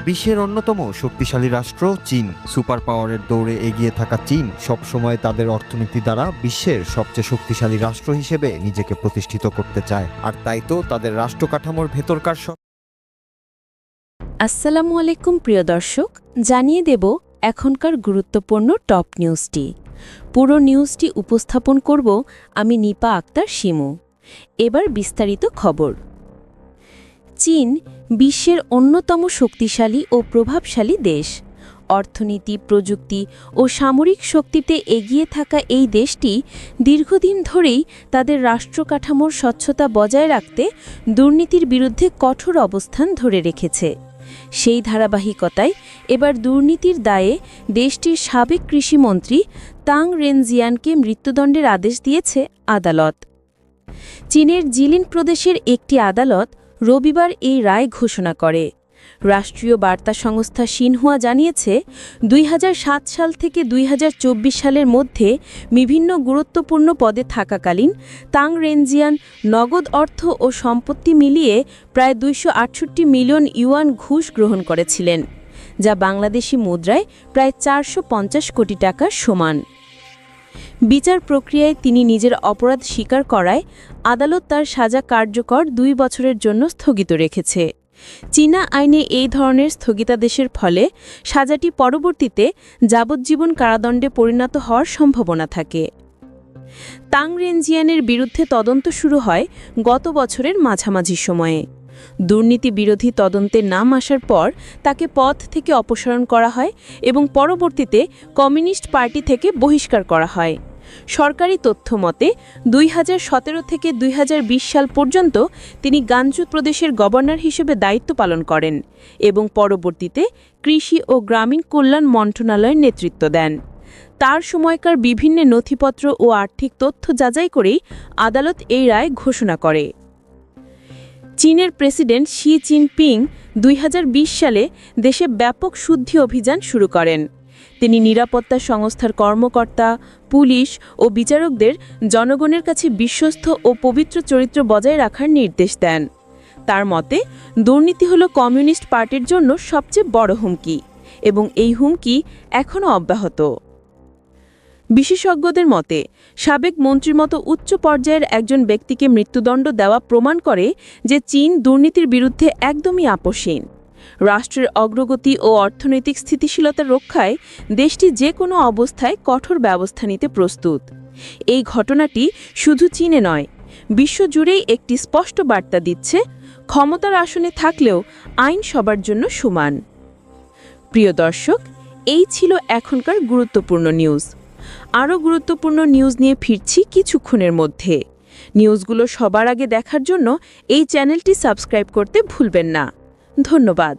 বিশ্বের অন্যতম শক্তিশালী রাষ্ট্র চীন। সুপার পাওয়ারের দৌড়ে এগিয়ে থাকা চীন সবসময় তাদের অর্থনীতি দ্বারা বিশ্বের সবচেয়ে শক্তিশালী রাষ্ট্র হিসেবে নিজেকে প্রতিষ্ঠিত করতে চায়, আর তাই তো তাদের রাষ্ট্র কাঠামোর ভেতরকার আসসালামু আলাইকুম প্রিয় দর্শক, জানিয়ে দেব এখনকার গুরুত্বপূর্ণ টপ নিউজটি। পুরো নিউজটি উপস্থাপন করব আমি নিপা আক্তার শিমু। এবার বিস্তারিত খবর। চীন বিশ্বের অন্যতম শক্তিশালী ও প্রভাবশালী দেশ। অর্থনীতি, প্রযুক্তি ও সামরিক শক্তিতে এগিয়ে থাকা এই দেশটি দীর্ঘদিন ধরেই তাদের রাষ্ট্র কাঠামোর স্বচ্ছতা বজায় রাখতে দুর্নীতির বিরুদ্ধে কঠোর অবস্থান ধরে রেখেছে। সেই ধারাবাহিকতায় এবার দুর্নীতির দায়ে দেশটির সাবেক কৃষিমন্ত্রী তাং রেনজিয়ানকে মৃত্যুদণ্ডের আদেশ দিয়েছে আদালত। চীনের জিলিন প্রদেশের একটি আদালত রবিবার এই রায় ঘোষণা করে। রাষ্ট্রীয় বার্তা সংস্থা সিনহুয়া জানিয়েছে, 2007 সাল থেকে 2024 সালের মধ্যে বিভিন্ন গুরুত্বপূর্ণ পদে থাকাকালীন তাং রেনজিয়ান নগদ অর্থ ও সম্পত্তি মিলিয়ে প্রায় 268 মিলিয়ন ইউয়ান ঘুষ গ্রহণ করেছিলেন, যা বাংলাদেশি মুদ্রায় প্রায় 450 কোটি টাকার সমান। বিচার প্রক্রিয়ায় তিনি নিজের অপরাধ স্বীকার করায় আদালত তার সাজা কার্যকর 2 বছরের জন্য স্থগিত রেখেছে। চীনা আইনে এই ধরনের স্থগিতাদেশের ফলে সাজাটি পরবর্তীতে যাবজ্জীবন কারাদণ্ডে পরিণত হওয়ার সম্ভাবনা থাকে। তাং রেনজিয়ানের বিরুদ্ধে তদন্ত শুরু হয় গত বছরের মাঝামাঝি সময়ে। দুর্নীতি বিরোধী তদন্তে নাম আসার পর তাকে পদ থেকে অপসারণ করা হয় এবং পরবর্তীতে কমিউনিস্ট পার্টি থেকে বহিষ্কার করা হয়। সরকারি তথ্য মতে 2017 থেকে 2020 সাল পর্যন্ত তিনি গানজু প্রদেশের গভর্নর হিসেবে দায়িত্ব পালন করেন এবং পরবর্তীতে কৃষি ও গ্রামীণ কল্যাণ মন্ত্রণালয়ের নেতৃত্ব দেন। তার সময়কার বিভিন্ন নথিপত্র ও আর্থিক তথ্য যাচাই করেই আদালত এই রায় ঘোষণা করে। চীনের প্রেসিডেন্ট শি জিনপিং 2020 সালে দেশে ব্যাপক শুদ্ধি অভিযান শুরু করেন। তিনি নিরাপত্তা সংস্থার কর্মকর্তা, পুলিশ ও বিচারকদের জনগণের কাছে বিশ্বস্ত ও পবিত্র চরিত্র বজায় রাখার নির্দেশ দেন। তার মতে, দুর্নীতি হল কমিউনিস্ট পার্টির জন্য সবচেয়ে বড় হুমকি এবং এই হুমকি এখনও অব্যাহত। বিশেষজ্ঞদের মতে, সাবেক মন্ত্রীর মতো উচ্চ পর্যায়ের একজন ব্যক্তিকে মৃত্যুদণ্ড দেওয়া প্রমাণ করে যে চীন দুর্নীতির বিরুদ্ধে একদমই আপোষহীন। রাষ্ট্রের অগ্রগতি ও অর্থনৈতিক স্থিতিশীলতা রক্ষায় দেশটি যে কোনো অবস্থায় কঠোর ব্যবস্থা নিতে প্রস্তুত। এই ঘটনাটি শুধু চীনে নয়, বিশ্বজুড়েই একটি স্পষ্ট বার্তা দিচ্ছে, ক্ষমতার আসনে থাকলেও আইন সবার জন্য সমান। প্রিয় দর্শক, এই ছিল এখনকার গুরুত্বপূর্ণ নিউজ। আরও গুরুত্বপূর্ণ নিউজ নিয়ে ফিরছি কিছুক্ষণের মধ্যে। নিউজগুলো সবার আগে দেখার জন্য এই চ্যানেলটি সাবস্ক্রাইব করতে ভুলবেন না। ধন্যবাদ।